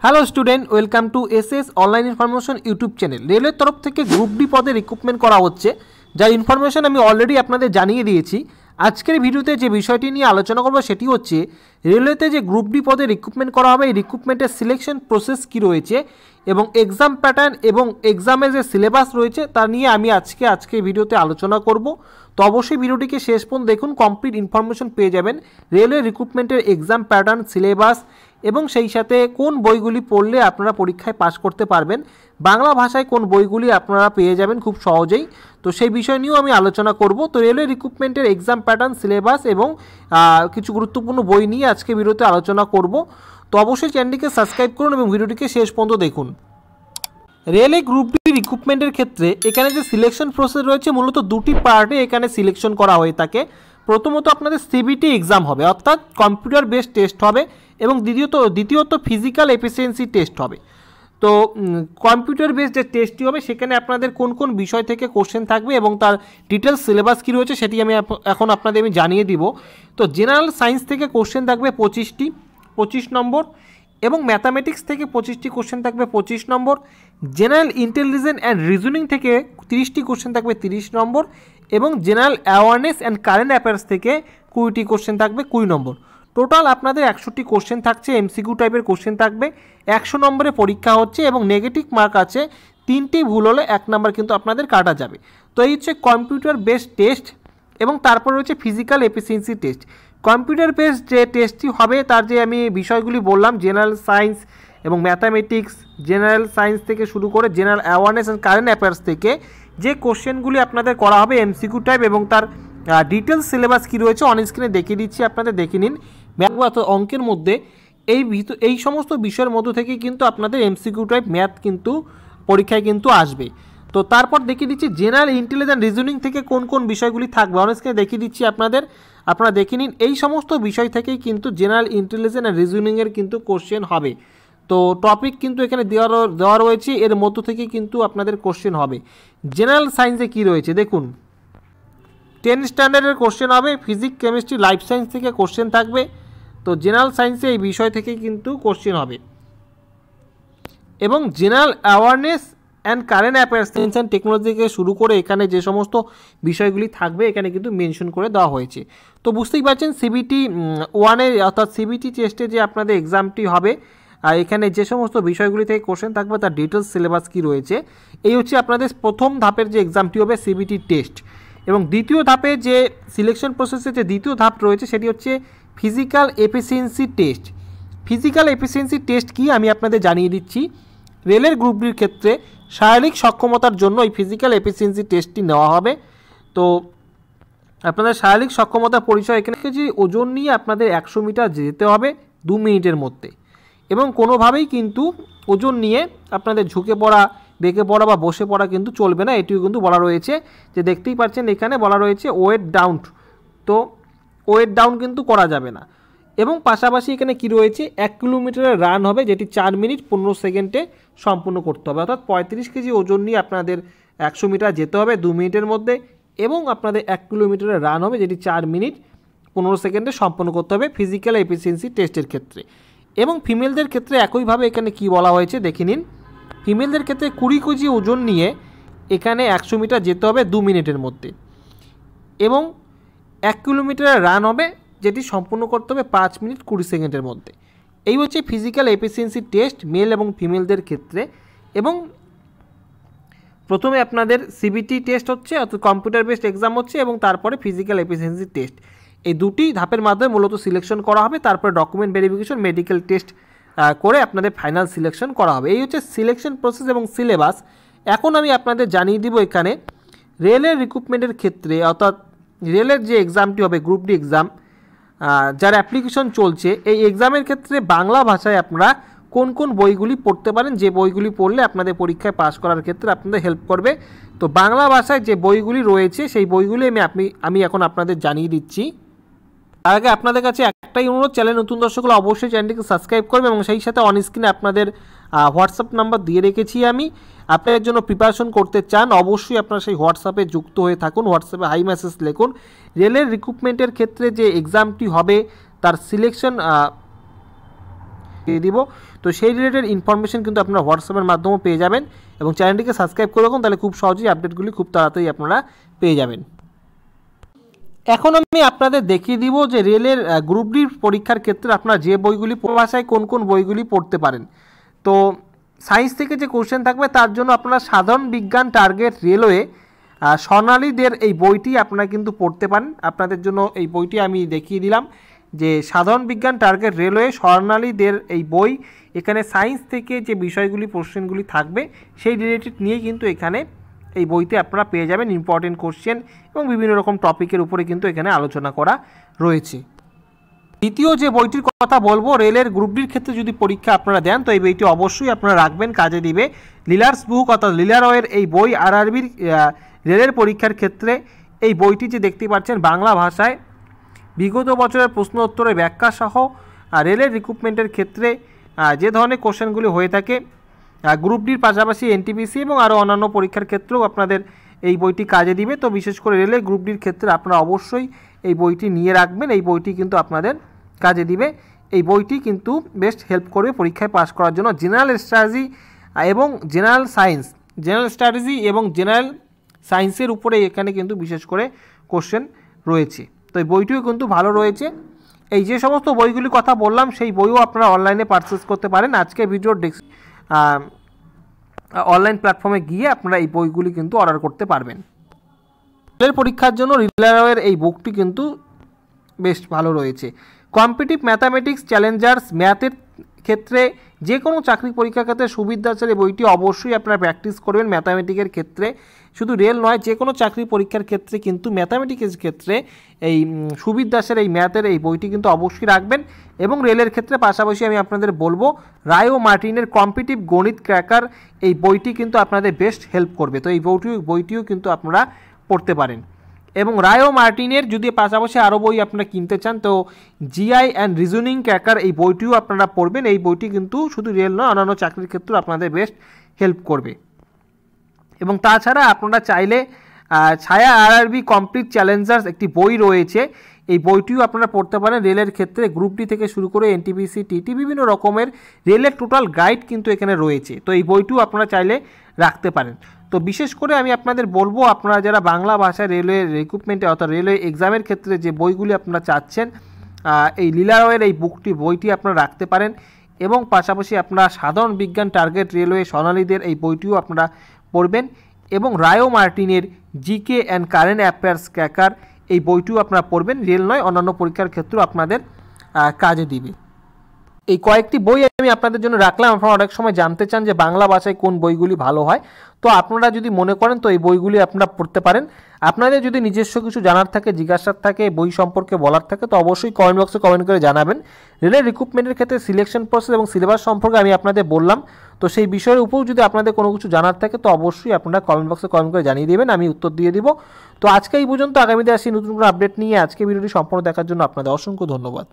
Hello student welcome to SS online information YouTube channel. Railway तरफ থেকে group D পদে recruitment করা হচ্ছে, যার ইনফরমেশন আমি অলরেডি আপনাদের জানিয়ে দিয়েছি। আজকের ভিডিওতে যে বিষয়টি নিয়ে আলোচনা করব সেটি হচ্ছে রেলওয়েতে যে গ্রুপ ডি পদে রিক্রুটমেন্ট করা হবে এই রিক্রুটমেন্টের সিলেকশন প্রসেস কী রয়েছে এবং এক্সাম প্যাটার্ন এবং এক্সামের যে সিলেবাস রয়েছে তা নিয়ে আমি আজকে ভিডিওতে আলোচনা করব। তো অবশ্যই ভিডিওটিকে শেষ পর্যন্ত দেখুন, কমপ্লিট ইনফরমেশন পেয়ে যাবেন রেলওয়ে রিক্রুটমেন্টের এক্সাম প্যাটার্ন, সিলেবাস এবং সেই সাথে কোন বইগুলি পড়লে আপনারা পরীক্ষায় পাস করতে পারবেন, বাংলা ভাষায় কোন বইগুলি আপনারা পেয়ে যাবেন খুব সহজেই। তো সেই বিষয় নিয়েও আমি আলোচনা করব। তো রেলওয়ে রিক্রুটমেন্টের এক্সাম প্যাটার্ন, সিলেবাস এবং কিছু গুরুত্বপূর্ণ বই নিয়ে আজকে ভিডিওতে আলোচনা করব। তো অবশ্যই চ্যানেলটিকে সাবস্ক্রাইব করুন এবং ভিডিওটিকে শেষ পর্যন্ত দেখুন। রেলওয়ে গ্রুপ ডি রিক্রুটমেন্টের ক্ষেত্রে এখানে যে সিলেকশন প্রসেস রয়েছে মূলত দুটি পার্টে এখানে সিলেকশন করা হয়ে থাকে। প্রথমত আপনাদের সিবিটি এক্সাম হবে, অর্থাৎ কম্পিউটার বেসড টেস্ট হবে, এবং দ্বিতীয়ত ফিজিক্যাল এফিসিয়েন্সি টেস্ট হবে। তো কম্পিউটার বেসড যে টেস্টটি হবে সেখানে আপনাদের কোন কোন বিষয় থেকে কোশ্চেন থাকবে এবং তার ডিটেলস সিলেবাস কী রয়েছে সেটি আমি এখন আপনাদের জানিয়ে দিব। তো জেনারেল সায়েন্স থেকে কোশ্চেন থাকবে 25 নম্বর, এবং ম্যাথামেটিক্স থেকে 25টি কোশ্চেন থাকবে 25 নম্বর, জেনারেল ইন্টেলিজেন্স অ্যান্ড রিজনিং থেকে 30টি কোশ্চেন থাকবে 30 নম্বর, এবং general awareness and current affairs থেকে 20টি কোশ্চেন থাকবে 20 নম্বর। টোটাল আপনাদের 100টি কোশ্চেন থাকছে, এমসিকিউ টাইপের কোশ্চেন থাকবে। 100 নম্বরে পরীক্ষা হচ্ছে এবং নেগেটিভ মার্ক আছে, 3টি ভুল হলে 1 নাম্বার কিন্তু আপনাদের কাটা যাবে। তো এই হচ্ছে কম্পিউটার বেসড টেস্ট, এবং তারপর রয়েছে physical efficiency test. Computer based যে টেস্টটি হবে তার যে আমি বিষয়গুলি বললাম, জেনারেল সায়েন্স এবং ম্যাথামেটিক্স, জেনারেল সায়েন্স থেকে শুরু করে general awareness and current affairs থেকে যে কোশ্চেনগুলি আপনাদের করা হবে এমসিকিউ টাইপ, এবং তার ডিটেলস সিলেবাস কী রয়েছে অন স্ক্রিনে দেখিয়ে দিচ্ছি, আপনাদের দেখে নিন। ম্যাথ অঙ্কের মধ্যে এই সমস্ত বিষয়ের মধ্য থেকে কিন্তু আপনাদের এমসিকিউ টাইপ ম্যাথ কিন্তু পরীক্ষায় কিন্তু আসবে। তো তারপর দেখিয়ে দিচ্ছি জেনারেল ইন্টেলিজেন্স রিজনিং থেকে কোন কোন বিষয়গুলি থাকবে, অন স্ক্রিনে দেখিয়ে দিচ্ছি আপনারা দেখে নিন। এই সমস্ত বিষয় থেকেই কিন্তু জেনারেল ইন্টেলিজেন্স অ্যান্ড রিজনিংয়ের কিন্তু কোশ্চেন হবে। তো টপিক কিন্তু এখানে দেওয়া রয়েছে, এর মধ্য থেকে কিন্তু আপনাদের কোশ্চেন হবে। জেনারেল সায়েন্সে কী রয়েছে দেখুন, 10 স্ট্যান্ডার্ডের কোশ্চেন হবে, ফিজিক্স, কেমিস্ট্রি, লাইফ সায়েন্স থেকে কোশ্চেন থাকবে। তো জেনারেল সায়েন্সে এই বিষয় থেকে কিন্তু কোশ্চেন হবে, এবং general awareness and current affairs, science and technology থেকে শুরু করে এখানে যে সমস্ত বিষয়গুলি থাকবে এখানে কিন্তু মেনশন করে দেওয়া হয়েছে। তো বুঝতেই পারছেন সিবিটি 1-এর অর্থাৎ সিবিটি টেস্টে যে আপনাদের এক্সামটি হবে, আর এখানে যে সমস্ত বিষয়গুলি থেকে কোশ্চেন থাকবে তার ডিটেলস সিলেবাস কী রয়েছে। এই হচ্ছে আপনাদের প্রথম ধাপের যে এক্সামটি হবে সিবিটি টেস্ট। এবং দ্বিতীয় ধাপে যে সিলেকশন প্রসেসের যে দ্বিতীয় ধাপ রয়েছে সেটি হচ্ছে physical efficiency test. Physical efficiency test কি আমি আপনাদের জানিয়ে দিচ্ছি। রেলের গ্রুপ ডির ক্ষেত্রে শারীরিক সক্ষমতার জন্য এই ফিজিক্যাল এফিসিয়েন্সি টেস্টটি নেওয়া হবে। তো আপনাদের শারীরিক সক্ষমতার পরিচয় এখানে যে ওজন নিয়ে আপনাদের 100 মিটার যেতে হবে 2 মিনিটের মধ্যে, এবং কোনোভাবেই কিন্তু ওজন নিয়ে আপনাদের ঝুঁকে পড়া, বেঁকে পড়া বা বসে পড়া কিন্তু চলবে না, এটিও কিন্তু বলা রয়েছে। যে দেখতেই পাচ্ছেন এখানে বলা রয়েছে ওয়েট ডাউন, তো ওয়েট ডাউন কিন্তু করা যাবে না। এবং পাশাপাশি এখানে কি রয়েছে, 1 কিলোমিটারের রান হবে যেটি 4 মিনিট 15 সেকেন্ডে সম্পূর্ণ করতে হবে, অর্থাৎ 35 কেজি ওজন নিয়ে আপনাদের 100 মিটার যেতে হবে 2 মিনিটের মধ্যে, এবং আপনাদের 1 কিলোমিটারের রান হবে যেটি 4 মিনিট 15 সেকেন্ডে সম্পন্ন করতে হবে ফিজিক্যাল এফিসিয়েন্সি টেস্টের ক্ষেত্রে। এবং ফিমেলদের ক্ষেত্রে একইভাবে এখানে কি বলা হয়েছে দেখে নিন। ফিমেলদের ক্ষেত্রে 20 কেজি ওজন নিয়ে এখানে 100 মিটার যেতে হবে 2 মিনিটের মধ্যে, এবং 1 কিলোমিটারের রান হবে যেটি সম্পূর্ণ করতে হবে 5 মিনিট 20 সেকেন্ডের মধ্যে। এই হচ্ছে ফিজিক্যাল এফিসিয়েন্সি টেস্ট মেল এবং ফিমেলদের ক্ষেত্রে। এবং প্রথমে আপনাদের সিবিটি টেস্ট হচ্ছে, অর্থাৎ কম্পিউটার বেসড এক্সাম হচ্ছে, এবং তারপরে ফিজিক্যাল এফিসিয়েন্সি টেস্ট। এই দুটি ধাপের মাধ্যমে মূলত সিলেকশন করা হবে, তারপরে ডকুমেন্ট ভেরিফিকেশন, মেডিকেল টেস্ট করে আপনাদের ফাইনাল সিলেকশন করা হবে। এই হচ্ছে সিলেকশন প্রসেস এবং সিলেবাস। এখন আমি আপনাদের জানিয়ে দিব এখানে রেলের রিক্রুটমেন্টের ক্ষেত্রে, অর্থাৎ রেলের যে এক্সামটি হবে গ্রুপ ডি এক্সাম, যার অ্যাপ্লিকেশন চলছে, এই এক্সামের ক্ষেত্রে বাংলা ভাষায় আপনারা কোন কোন বইগুলি পড়তে পারেন, যে বইগুলি পড়লে আপনাদের পরীক্ষায় পাস করার ক্ষেত্রে আপনাদের হেল্প করবে। তো বাংলা ভাষায় যে বইগুলি রয়েছে সেই বইগুলি আমি এখন আপনাদের জানিয়ে দিচ্ছি। তার আগে আপনাদের কাছে একটাই অনুরোধ, চ্যানেল নতুন দর্শকরা অবশ্যই চ্যানেলটিকে সাবস্ক্রাইব করবে, এবং সেই সাথে অন স্ক্রিনে আপনাদের হোয়াটসঅ্যাপ নাম্বার দিয়ে রেখেছি আমি। আপনাদের জন্য প্রিপারেশন করতে চান অবশ্যই আপনারা সেই হোয়াটসঅ্যাপে যুক্ত হয়ে থাকুন, হোয়াটসঅ্যাপে হাই মেসেজ লিখুন। রেলের রিক্রুটমেন্টের ক্ষেত্রে যে এক্সামটি হবে তার সিলেকশন দিয়ে দিব। তো সেই রিলেটেড ইনফরমেশন কিন্তু আপনারা হোয়াটসঅ্যাপের মাধ্যমে পেয়ে যাবেন এবং চ্যানেলটিকে সাবস্ক্রাইব করে রাখুন, তাহলে খুব সহজেই আপডেটগুলি খুব তাড়াতাড়ি আপনারা পেয়ে যাবেন। এখন আমি আপনাদের দেখিয়ে দিব যে রেলের গ্রুপ ডি পরীক্ষার ক্ষেত্রে আপনারা যে বইগুলি ভাষায় কোন কোন বইগুলি পড়তে পারেন। তো সায়েন্স থেকে যে কোশ্চেন থাকবে তার জন্য আপনারা সাধারণ বিজ্ঞান টার্গেট রেলওয়ে স্বর্ণালীদের এই বইটি আপনারা কিন্তু পড়তে পারেন। আপনাদের জন্য এই বইটি আমি দেখিয়ে দিলাম যে সাধারণ বিজ্ঞান টার্গেট রেলওয়ে স্বর্ণালীদের এই বই, এখানে সায়েন্স থেকে যে বিষয়গুলি কোশ্চেনগুলি থাকবে সেই রিলেটেড নিয়ে কিন্তু এখানে এই বইতে আপনারা পেয়ে যাবেন ইম্পর্টেন্ট কোশ্চেন এবং বিভিন্ন রকম টপিকের উপরে কিন্তু এখানে আলোচনা করা রয়েছে। দ্বিতীয় যে বইটির কথা বলবো, রেলের গ্রুপ ডির ক্ষেত্রে যদি পরীক্ষা আপনারা দেন তো এই বইটি অবশ্যই আপনারা রাখবেন, কাজে দিবে। লিলার্স বুক অর্থাৎ লিলারয়ের এই বই আরআরবির রেলের পরীক্ষার ক্ষেত্রে এই বইটি যে দেখতে পাচ্ছেন বাংলা ভাষায় বিগত বছরের প্রশ্ন উত্তরের ব্যাখ্যা সহ রেলের রিক্রুটমেন্টের ক্ষেত্রে যে ধরনের কোশ্চেনগুলি হয়ে থাকে গ্রুপ ডির পাশাপাশি এনটিপিসি এবং আরও অন্যান্য পরীক্ষার ক্ষেত্রেও আপনাদের এই বইটি কাজে দিবে। তো বিশেষ করে রেলের গ্রুপ ডির ক্ষেত্রে আপনারা অবশ্যই এই বইটি নিয়ে রাখবেন, এই বইটি কিন্তু আপনাদের কাজে দিবে। এই বইটি কিন্তু বেস্ট হেল্প করবে পরীক্ষায় পাস করার জন্য। জেনারেল স্ট্র্যাটেজি এবং জেনারেল সায়েন্স, জেনারেল স্ট্র্যাটেজি এবং জেনারেল সায়েন্সের উপরে এখানে কিন্তু বিশেষ করে কোশ্চেন রয়েছে। তো এই বইটিও কিন্তু ভালো রয়েছে। এই যে সমস্ত বইগুলির কথা বললাম সেই বইও আপনারা অনলাইনে পারচেস করতে পারেন। আজকে ভিডিওর অনলাইন প্ল্যাটফর্মে গিয়ে আপনারা এই বইগুলি কিন্তু অর্ডার করতে পারবেন। রেলের পরীক্ষার জন্য রিলারয়ের এই বুকটি কিন্তু বেশ ভালো রয়েছে। কম্পিটিটিভ ম্যাথামেটিক্স চ্যালেঞ্জার্স ম্যাথের ক্ষেত্রে যে কোনো চাকরি পরীক্ষার ক্ষেত্রে সুবিদ্যাচার এই বইটি অবশ্যই আপনারা প্র্যাকটিস করবেন। ম্যাথামেটিক্সের ক্ষেত্রে শুধু রেল নয়, যে কোনো চাকরি পরীক্ষার ক্ষেত্রে কিন্তু ম্যাথামেটিক্সের ক্ষেত্রে এই সুবিদ্যাসের এই ম্যাথের এই বইটি কিন্তু অবশ্যই রাখবেন। এবং রেলের ক্ষেত্রে পাশাপাশি আমি আপনাদের বলবো রায় ও মার্টিনের কম্পিটিটিভ গণিত ক্র্যাকার এই বইটি কিন্তু আপনাদের বেস্ট হেল্প করবে। তো এই বইটিও কিন্তু আপনারা পড়তে পারেন। এবং রায় ও মার্টিনের যদি পাশাপাশি আরও বই আপনারা কিনতে চান তো জিআই অ্যান্ড রিজনিং ক্র্যাকার এই বইটিও আপনারা পড়বেন। এই বইটি কিন্তু শুধু রেল নয়, অন্যান্য চাকরির ক্ষেত্রেও আপনাদের বেস্ট হেল্প করবে। এবং তাছাড়া আপনারা চাইলে ছায়া আরআরবি কমপ্লিট চ্যালেঞ্জার্স একটি বই রয়েছে, এই বইটিও আপনারা পড়তে পারেন। রেলের ক্ষেত্রে গ্রুপ ডি থেকে শুরু করে এনটিপিসি টিটি বিভিন্ন রকমের রেলের টোটাল গাইড কিন্তু এখানে রয়েছে। তো এই বইটিও আপনারা চাইলে রাখতে পারেন। তো বিশেষ করে আমি আপনাদের বলবো আপনারা যারা বাংলা ভাষায় রেলওয়ে রিক্রুটমেন্টে অর্থাৎ রেলওয়ে এক্সামের ক্ষেত্রে যে বইগুলি আপনারা চাচ্ছেন এই লিলারয়ের এই বইটি আপনারা রাখতে পারেন। এবং পাশাপাশি আপনারা সাধারণ বিজ্ঞান টার্গেট রেলওয়ে স্বর্ণালীদের এই বইটিও আপনারা পড়বেন। এবং রায় ও মার্টিনের GK and current affairs cracker এই বইটিও আপনারা পড়বেন। রেল নয়, অন্যান্য পরীক্ষার ক্ষেত্রেও আপনাদের কাজে দিবে। এই কয়েকটি বই আমি আপনাদের জন্য রাখলাম। আপনারা অনেক সময় জানতে চান যে বাংলা ভাষায় কোন বইগুলি ভালো হয়, তো আপনারা যদি মনে করেন তো এই বইগুলি আপনারা পড়তে পারেন। আপনাদের যদি নিজস্ব কিছু জানার থাকে, জিজ্ঞাসার থাকে, বই সম্পর্কে বলার থাকে তো অবশ্যই কমেন্ট বক্সে কমেন্ট করে জানাবেন। রেলের রিক্রুটমেন্টের ক্ষেত্রে সিলেকশন প্রসেস এবং সিলেবাস সম্পর্কে আমি আপনাদের বললাম, তো সেই বিষয়ের উপরেও যদি আপনাদের কোনো কিছু জানার থাকে তো অবশ্যই আপনারা কমেন্ট বক্সে কমেন্ট করে জানিয়ে দেবেন, আমি উত্তর দিয়ে দিব। তো আজকে এই পর্যন্ত, আগামীতে আসি নতুন কোনো আপডেট নিয়ে। আজকে ভিডিওটি সম্পূর্ণ দেখার জন্য আপনাদের অসংখ্য ধন্যবাদ।